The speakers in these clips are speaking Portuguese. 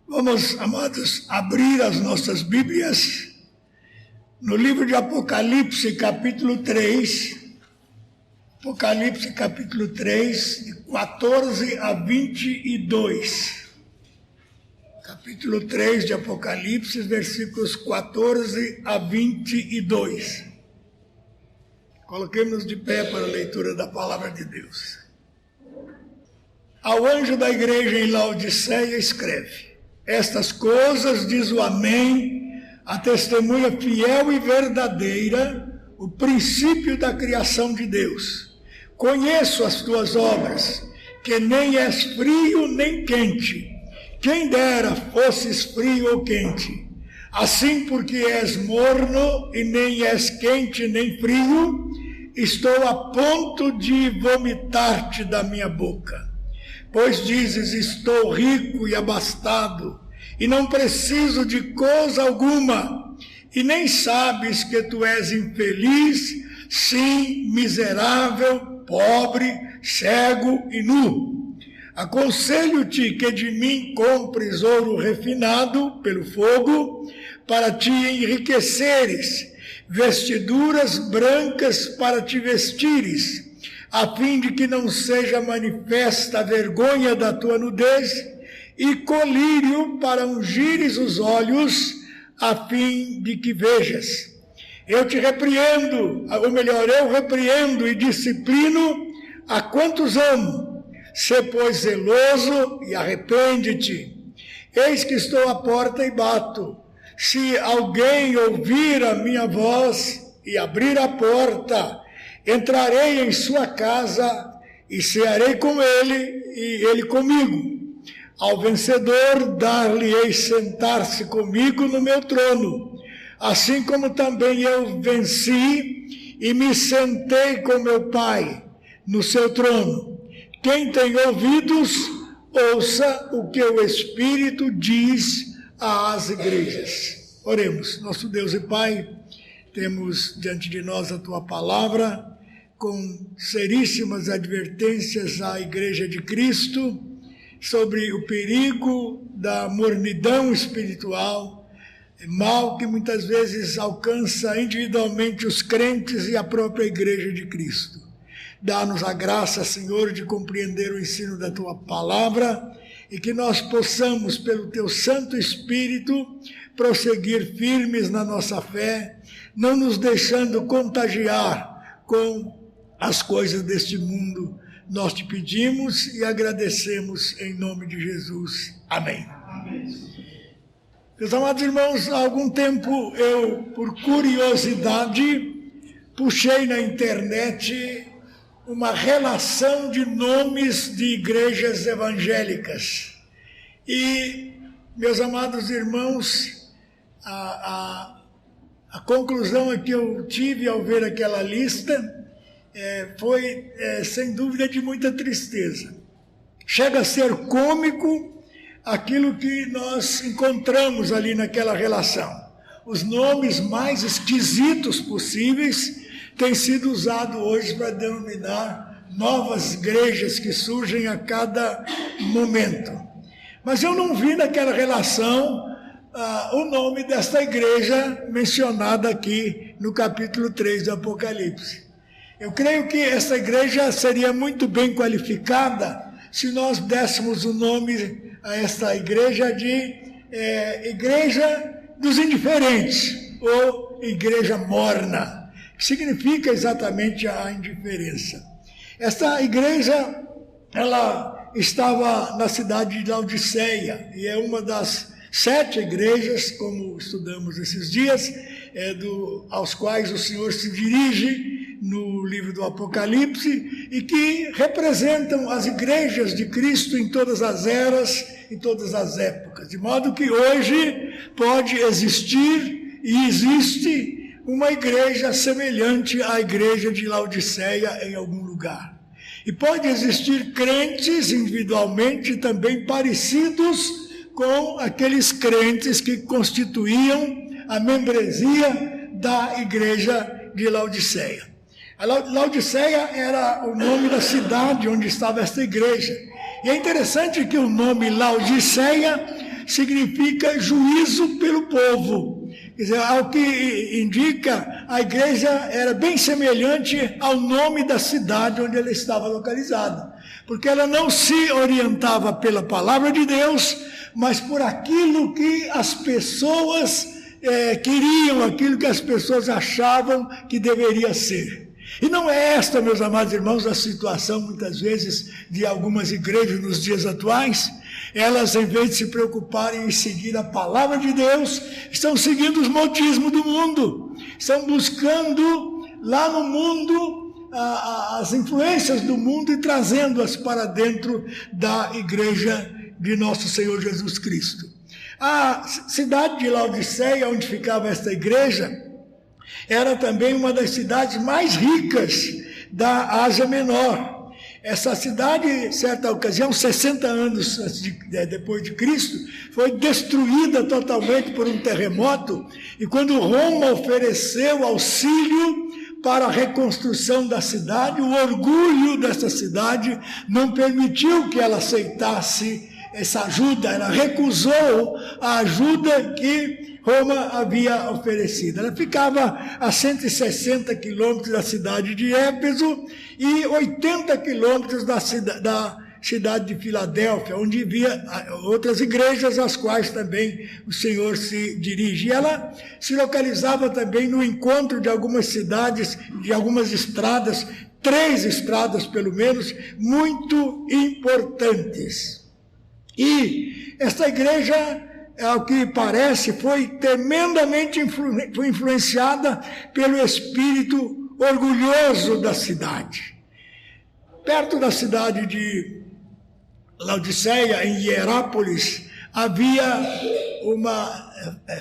Vamos, amados, abrir as nossas Bíblias no livro de Apocalipse, capítulo 3. Apocalipse, capítulo 3, de 14 a 22. Capítulo 3 de Apocalipse, versículos 14 a 22. Coloquemos de pé para a leitura da palavra de Deus. Ao anjo da igreja em Laodiceia escreve: estas coisas diz o Amém, a testemunha fiel e verdadeira, o princípio da criação de Deus. Conheço as tuas obras, que nem és frio nem quente. Quem dera fosses frio ou quente. Assim, porque és morno e nem és quente nem frio, estou a ponto de vomitar-te da minha boca. Pois dizes, estou rico e abastado, e não preciso de coisa alguma, e nem sabes que tu és infeliz, sim, miserável, pobre, cego e nu. Aconselho-te que de mim compres ouro refinado pelo fogo, para te enriqueceres, vestiduras brancas para te vestires, a fim de que não seja manifesta a vergonha da tua nudez, e colírio para ungires os olhos, a fim de que vejas. Eu te repreendo, ou melhor, eu repreendo e disciplino a quantos amo. Sê, pois, zeloso e arrepende-te. Eis que estou à porta e bato. Se alguém ouvir a minha voz e abrir a porta, entrarei em sua casa e cearei com ele e ele comigo. Ao vencedor dar-lhe-ei sentar-se comigo no meu trono, assim como também eu venci e me sentei com meu Pai no seu trono. Quem tem ouvidos, ouça o que o Espírito diz às igrejas. Oremos. Nosso Deus e Pai, temos diante de nós a Tua palavra, com seríssimas advertências à Igreja de Cristo, sobre o perigo da mornidão espiritual, mal que muitas vezes alcança individualmente os crentes e a própria Igreja de Cristo. Dá-nos a graça, Senhor, de compreender o ensino da Tua palavra e que nós possamos, pelo Teu Santo Espírito, prosseguir firmes na nossa fé, não nos deixando contagiar com as coisas deste mundo. Nós te pedimos e agradecemos em nome de Jesus. Amém. Amém. Meus amados irmãos, há algum tempo eu, por curiosidade, puxei na internet uma relação de nomes de igrejas evangélicas. E, meus amados irmãos, a conclusão que eu tive ao ver aquela lista foi, sem dúvida, de muita tristeza. Chega a ser cômico aquilo que nós encontramos ali naquela relação. Os nomes mais esquisitos possíveis têm sido usados hoje para denominar novas igrejas que surgem a cada momento. Mas eu não vi naquela relação o nome desta igreja mencionada aqui no capítulo 3 do Apocalipse. Eu creio que essa igreja seria muito bem qualificada se nós dessemos o nome a esta igreja de Igreja dos Indiferentes, ou Igreja Morna, que significa exatamente a indiferença. Esta igreja, ela estava na cidade de Laodiceia, e é uma das 7 igrejas, como estudamos esses dias, aos quais o Senhor se dirige no livro do Apocalipse, e que representam as igrejas de Cristo em todas as eras, em todas as épocas. De modo que hoje pode existir e existe uma igreja semelhante à igreja de Laodiceia em algum lugar. E pode existir crentes individualmente também parecidos com aqueles crentes que constituíam a membresia da igreja de Laodiceia. A Laodiceia era o nome da cidade onde estava esta igreja. E é interessante que o nome Laodiceia significa juízo pelo povo. Quer dizer, ao que indica, a igreja era bem semelhante ao nome da cidade onde ela estava localizada. Porque ela não se orientava pela palavra de Deus, mas por aquilo que as pessoas queriam, aquilo que as pessoas achavam que deveria ser. E não é esta, meus amados irmãos, a situação muitas vezes de algumas igrejas nos dias atuais. Elas, em vez de se preocuparem em seguir a palavra de Deus, estão seguindo os modismos do mundo, estão buscando lá no mundo as influências do mundo e trazendo-as para dentro da igreja de nosso Senhor Jesus Cristo. A cidade de Laodiceia, onde ficava esta igreja, era também uma das cidades mais ricas da Ásia Menor. Essa cidade, certa ocasião, 60 anos depois de Cristo, foi destruída totalmente por um terremoto, e quando Roma ofereceu auxílio para a reconstrução da cidade, o orgulho dessa cidade não permitiu que ela aceitasse essa ajuda, ela recusou a ajuda que Roma havia oferecido. Ela ficava a 160 quilômetros da cidade de Éfeso e 80 quilômetros da cidade de Filadélfia, onde havia outras igrejas, às quais também o Senhor se dirige. Ela se localizava também no encontro de algumas cidades, de algumas estradas, 3 estradas pelo menos, muito importantes. E esta igreja, ao que parece, foi tremendamente influenciada pelo espírito orgulhoso da cidade. Perto da cidade de Laodiceia, em Hierápolis, havia uma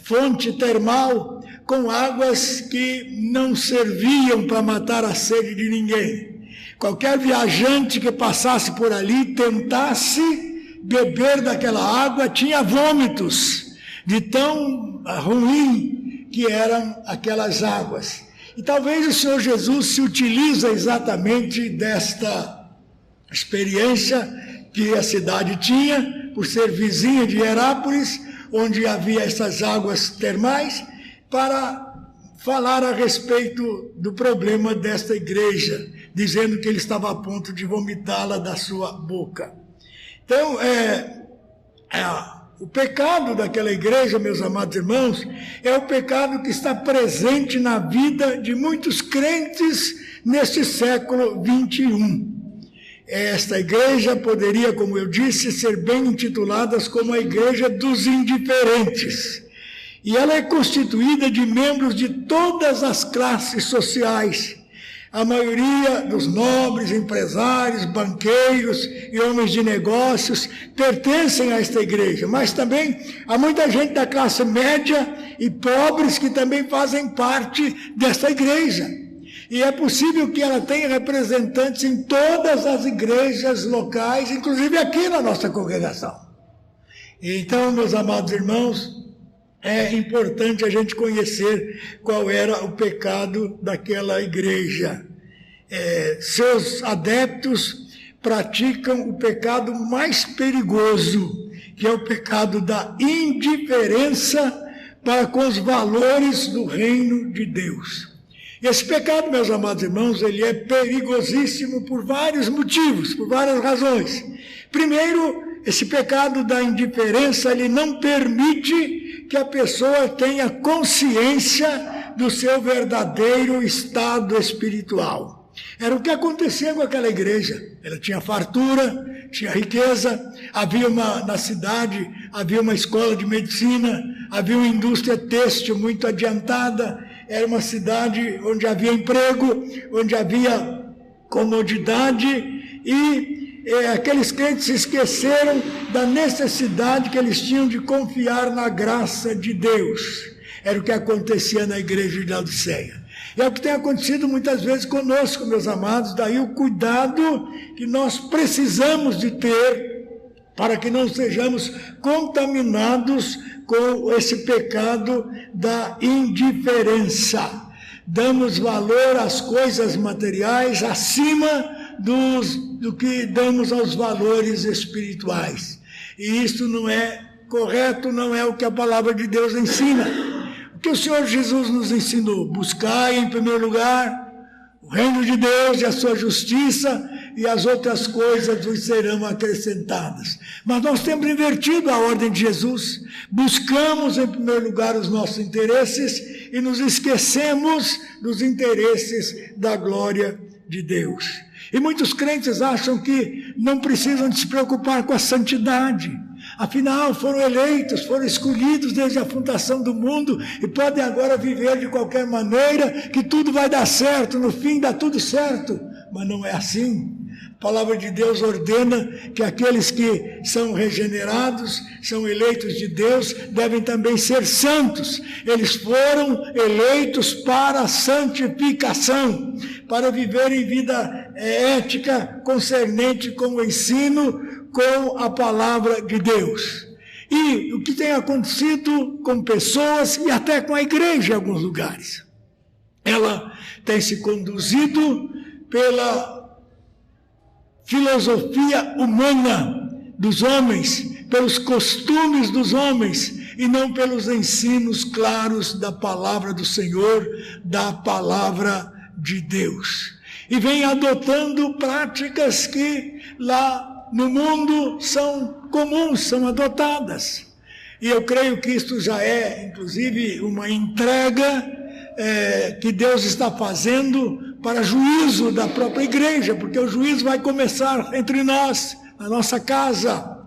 fonte termal com águas que não serviam para matar a sede de ninguém. Qualquer viajante que passasse por ali, tentasse beber daquela água, tinha vômitos, de tão ruim que eram aquelas águas. E talvez o Senhor Jesus se utiliza exatamente desta experiência que a cidade tinha, por ser vizinha de Hierápolis, onde havia essas águas termais, para falar a respeito do problema desta igreja, dizendo que ele estava a ponto de vomitá-la da sua boca. Então, o pecado daquela igreja, meus amados irmãos, é o pecado que está presente na vida de muitos crentes neste século 21. Esta igreja poderia, como eu disse, ser bem intitulada como a igreja dos indiferentes. E ela é constituída de membros de todas as classes sociais. A maioria dos nobres, empresários, banqueiros e homens de negócios pertencem a esta igreja, mas também há muita gente da classe média e pobres que também fazem parte desta igreja. E é possível que ela tenha representantes em todas as igrejas locais, inclusive aqui na nossa congregação. Então, meus amados irmãos, é importante a gente conhecer qual era o pecado daquela igreja. Seus adeptos praticam o pecado mais perigoso, que é o pecado da indiferença para com os valores do reino de Deus. Esse pecado, meus amados irmãos, ele é perigosíssimo por vários motivos, por várias razões. Primeiro, esse pecado da indiferença, ele não permite que a pessoa tenha consciência do seu verdadeiro estado espiritual. Era o que acontecia com aquela igreja. Ela tinha fartura, tinha riqueza, na cidade havia uma escola de medicina, havia uma indústria têxtil muito adiantada, era uma cidade onde havia emprego, onde havia comodidade, e aqueles crentes se esqueceram da necessidade que eles tinham de confiar na graça de Deus. Era o que acontecia na igreja de Laodiceia. E é o que tem acontecido muitas vezes conosco, meus amados, daí o cuidado que nós precisamos de ter para que não sejamos contaminados com esse pecado da indiferença. Damos valor às coisas materiais acima do que damos aos valores espirituais. E isso não é correto não é o que a palavra de Deus ensina. O que o Senhor Jesus nos ensinou? Buscar em primeiro lugar o reino de Deus e a sua justiça, e as outras coisas vos serão acrescentadas. Mas nós temos invertido a ordem de Jesus. Buscamos em primeiro lugar os nossos interesses e nos esquecemos dos interesses da glória de Deus. E muitos crentes acham que não precisam de se preocupar com a santidade. Afinal, foram eleitos, foram escolhidos desde a fundação do mundo e podem agora viver de qualquer maneira, que tudo vai dar certo, no fim dá tudo certo. Mas não é assim. A palavra de Deus ordena que aqueles que são regenerados, são eleitos de Deus, devem também ser santos. Eles foram eleitos para a santificação, para viverem vida ética concernente com o ensino, com a palavra de Deus. E o que tem acontecido com pessoas e até com a igreja em alguns lugares? Ela tem se conduzido pela filosofia humana dos homens, pelos costumes dos homens, e não pelos ensinos claros da palavra do Senhor, da palavra de Deus. E vem adotando práticas que lá no mundo são comuns, são adotadas. E eu creio que isto já é, inclusive, uma entrega que Deus está fazendo para juízo da própria igreja, porque o juízo vai começar entre nós, na nossa casa.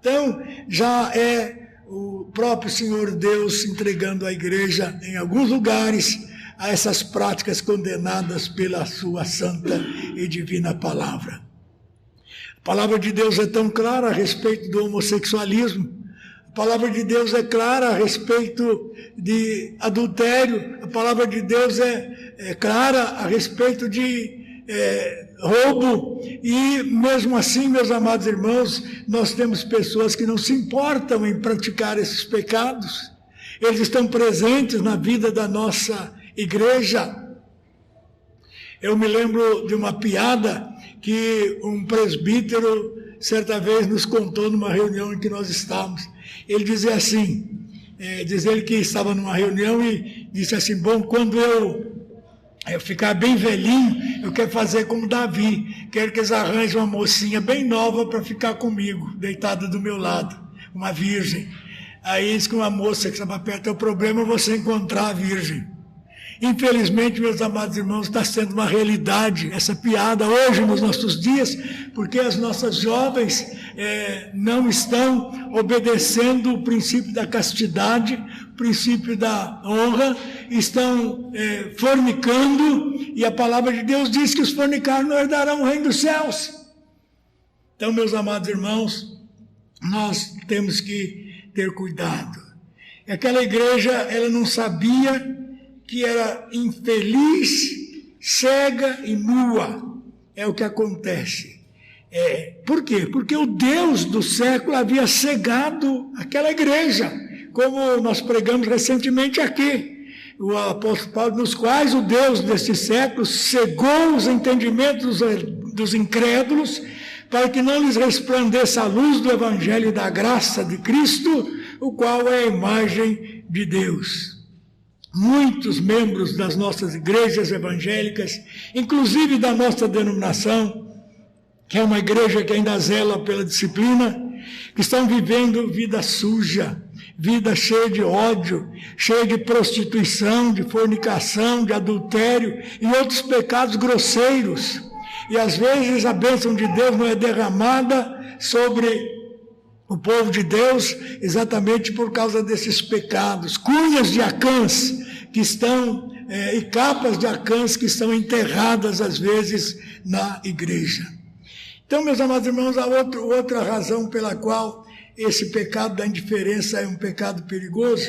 Então, já é o próprio Senhor Deus entregando a igreja, em alguns lugares, a essas práticas condenadas pela sua santa e divina palavra. A palavra de Deus é tão clara a respeito do homossexualismo. A palavra de Deus é clara a respeito de adultério. A palavra de Deus é clara a respeito de roubo. E mesmo assim, meus amados irmãos, nós temos pessoas que não se importam em praticar esses pecados. Eles estão presentes na vida da nossa igreja. Eu me lembro de uma piada que um presbítero certa vez nos contou numa reunião em que nós estávamos. Ele dizia assim, diz ele que estava numa reunião e disse assim, bom, quando eu ficar bem velhinho, eu quero fazer como Davi, quero que eles arranjem uma mocinha bem nova para ficar comigo, deitada do meu lado, uma virgem. Aí diz que uma moça que estava perto, o problema é você encontrar a virgem. Infelizmente, meus amados irmãos, está sendo uma realidade essa piada hoje nos nossos dias, porque as nossas jovens não estão obedecendo o princípio da castidade, o princípio da honra, estão fornicando, e a palavra de Deus diz que os fornicários não herdarão o reino dos céus. Então, meus amados irmãos, nós temos que ter cuidado. Aquela igreja, ela não sabia que era infeliz, cega e nua. É o que acontece. Por quê? Porque o Deus do século havia cegado aquela igreja, como nós pregamos recentemente aqui. O apóstolo Paulo, nos quais o Deus deste século cegou os entendimentos dos incrédulos, para que não lhes resplandeça a luz do evangelho da graça de Cristo, o qual é a imagem de Deus. Muitos membros das nossas igrejas evangélicas, inclusive da nossa denominação, que é uma igreja que ainda zela pela disciplina, que estão vivendo vida suja, vida cheia de ódio, cheia de prostituição, de fornicação, de adultério e outros pecados grosseiros. E às vezes a bênção de Deus não é derramada sobre o povo de Deus, exatamente por causa desses pecados, cunhas de Acãs que estão, e capas de Acãs que estão enterradas às vezes na igreja. Então, meus amados irmãos, há outra razão pela qual esse pecado da indiferença é um pecado perigoso.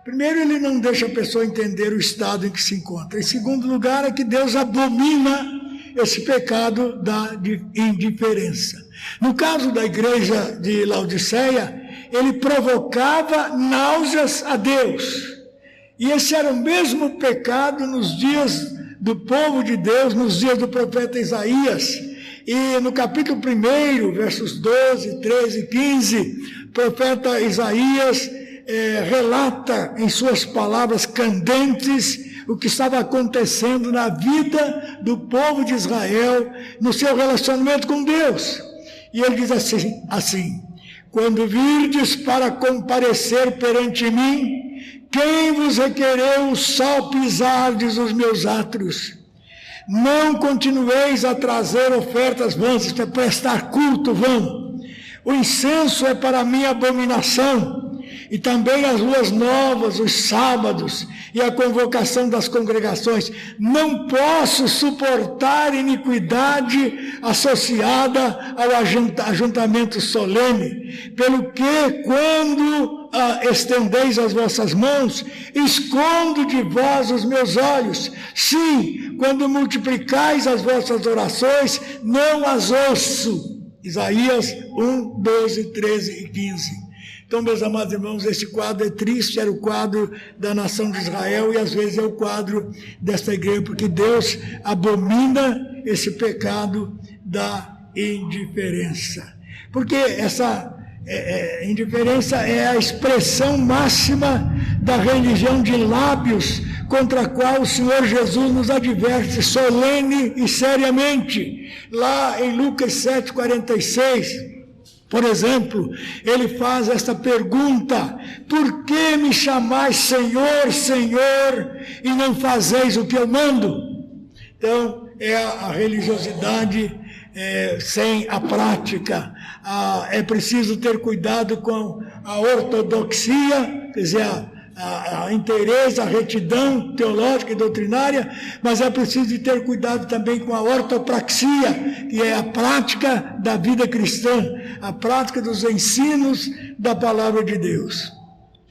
Primeiro, ele não deixa a pessoa entender o estado em que se encontra. Em segundo lugar, é que Deus abomina esse pecado da indiferença. No caso da igreja de Laodiceia, ele provocava náuseas a Deus. E esse era o mesmo pecado nos dias do povo de Deus, nos dias do profeta Isaías. E no capítulo 1, versos 12, 13 e 15, profeta Isaías relata em suas palavras candentes o que estava acontecendo na vida do povo de Israel, no seu relacionamento com Deus. E ele diz assim: quando virdes para comparecer perante mim, quem vos requereu o só pisardes os meus átrios? Não continueis a trazer ofertas vãs, isto é, prestar culto vão. O incenso é para mim abominação, e também as luas novas, os sábados e a convocação das congregações. Não posso suportar iniquidade associada ao ajuntamento solene, pelo que, quando estendeis as vossas mãos, escondo de vós os meus olhos. Sim, quando multiplicais as vossas orações, não as ouço. Isaías 1, 12, 13 e 15. Então, meus amados irmãos, esse quadro é triste, era o quadro da nação de Israel e às vezes é o quadro desta igreja, porque Deus abomina esse pecado da indiferença. Porque essa indiferença é a expressão máxima da religião de lábios, contra a qual o Senhor Jesus nos adverte solene e seriamente. Lá em Lucas 7,46... por exemplo, ele faz esta pergunta: por que me chamais Senhor, Senhor, e não fazeis o que eu mando? Então, é a religiosidade sem a prática. É preciso ter cuidado com a ortodoxia, quer dizer, a inteireza, a retidão teológica e doutrinária, mas é preciso ter cuidado também com a ortopraxia, que é a prática da vida cristã, a prática dos ensinos da palavra de Deus.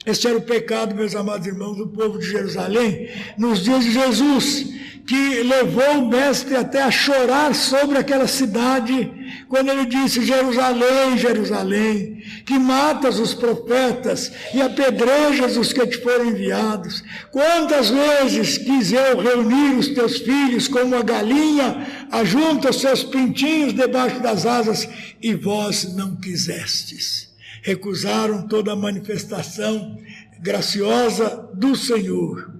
Este era o pecado, meus amados irmãos, do povo de Jerusalém, nos dias de Jesus, que levou o mestre até a chorar sobre aquela cidade, quando ele disse: Jerusalém, Jerusalém, que matas os profetas e apedrejas os que te foram enviados. Quantas vezes quis eu reunir os teus filhos como a galinha ajunta os seus pintinhos debaixo das asas, e vós não quisestes. Recusaram toda a manifestação graciosa do Senhor.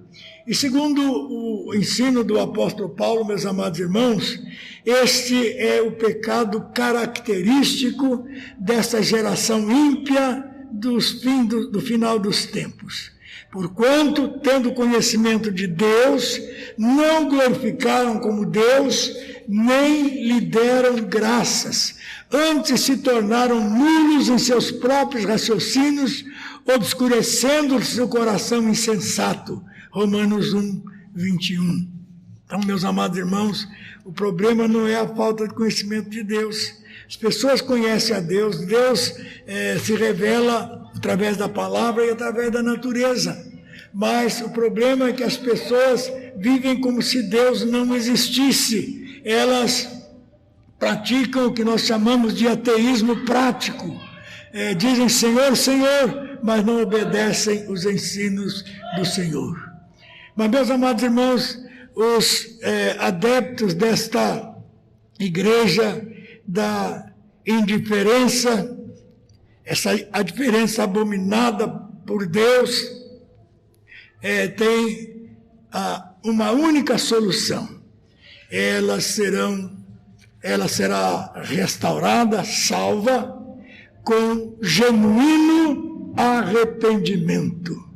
E segundo o ensino do apóstolo Paulo, meus amados irmãos, este é o pecado característico dessa geração ímpia do final dos tempos. Porquanto, tendo conhecimento de Deus, não glorificaram como Deus, nem lhe deram graças. Antes se tornaram nulos em seus próprios raciocínios, obscurecendo o seu coração insensato. Romanos 1, 21. Então, meus amados irmãos, o problema não é a falta de conhecimento de Deus. As pessoas conhecem a Deus, Deus se revela através da palavra e através da natureza. Mas o problema é que as pessoas vivem como se Deus não existisse. Elas praticam o que nós chamamos de ateísmo prático. Dizem Senhor, Senhor, mas não obedecem os ensinos do Senhor. Mas, meus amados irmãos, os adeptos desta igreja da indiferença, a diferença abominada por Deus, tem uma única solução. Ela será restaurada, salva, com genuíno arrependimento.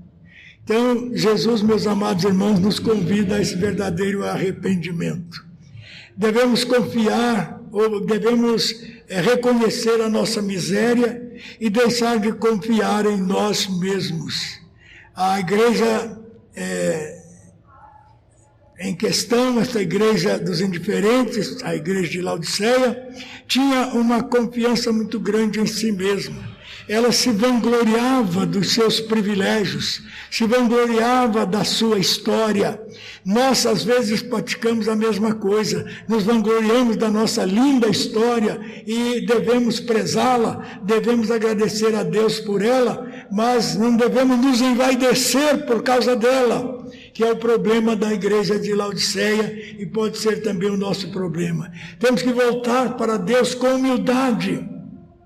Então, Jesus, meus amados irmãos, nos convida a esse verdadeiro arrependimento. Devemos confiar, ou devemos reconhecer a nossa miséria e deixar de confiar em nós mesmos. A igreja em questão, essa igreja dos indiferentes, a igreja de Laodiceia, tinha uma confiança muito grande em si mesma. Ela se vangloriava dos seus privilégios, se vangloriava da sua história. Nós, às vezes, praticamos a mesma coisa, nos vangloriamos da nossa linda história e devemos prezá-la, devemos agradecer a Deus por ela, mas não devemos nos envaidecer por causa dela, que é o problema da igreja de Laodiceia e pode ser também o nosso problema. Temos que voltar para Deus com humildade.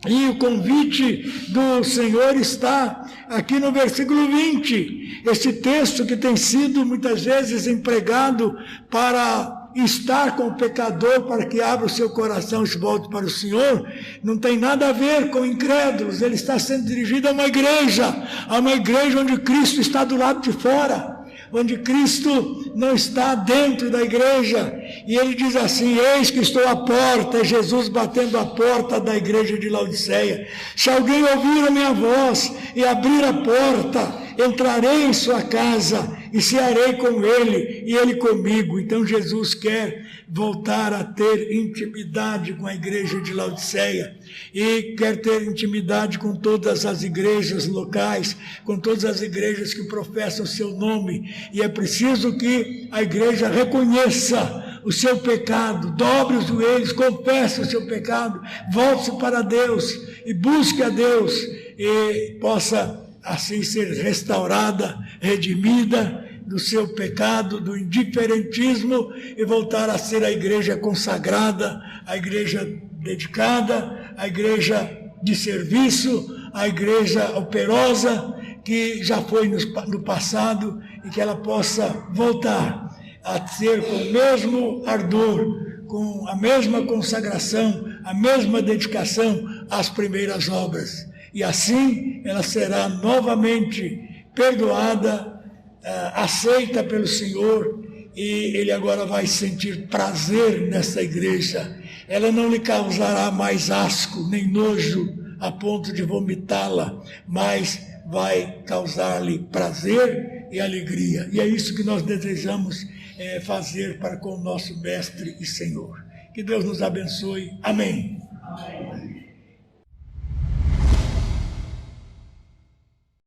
E o convite do Senhor está aqui no versículo 20. Esse texto que tem sido muitas vezes empregado para estar com o pecador, para que abra o seu coração e se volte para o Senhor, não tem nada a ver com incrédulos. Ele está sendo dirigido a uma igreja onde Cristo está do lado de fora, onde Cristo não está dentro da igreja. E ele diz assim: eis que estou à porta, é Jesus batendo a porta da igreja de Laodiceia. Se alguém ouvir a minha voz e abrir a porta, entrarei em sua casa e cearei com ele e ele comigo. Então Jesus quer voltar a ter intimidade com a igreja de Laodiceia e quer ter intimidade com todas as igrejas locais, com todas as igrejas que professam o seu nome. E é preciso que a igreja reconheça o seu pecado, dobre os joelhos, confesse o seu pecado, volte-se para Deus e busque a Deus e possa assim ser restaurada, redimida do seu pecado, do indiferentismo, e voltar a ser a igreja consagrada, a igreja dedicada, a igreja de serviço, a igreja operosa, que já foi no passado, e que ela possa voltar a ser com o mesmo ardor, com a mesma consagração, a mesma dedicação às primeiras obras. E assim ela será novamente perdoada, aceita pelo Senhor, e ele agora vai sentir prazer nessa igreja. Ela não lhe causará mais asco nem nojo a ponto de vomitá-la, mas vai causar-lhe prazer e alegria. E é isso que nós desejamos fazer para com o nosso Mestre e Senhor. Que Deus nos abençoe. Amém. Amém.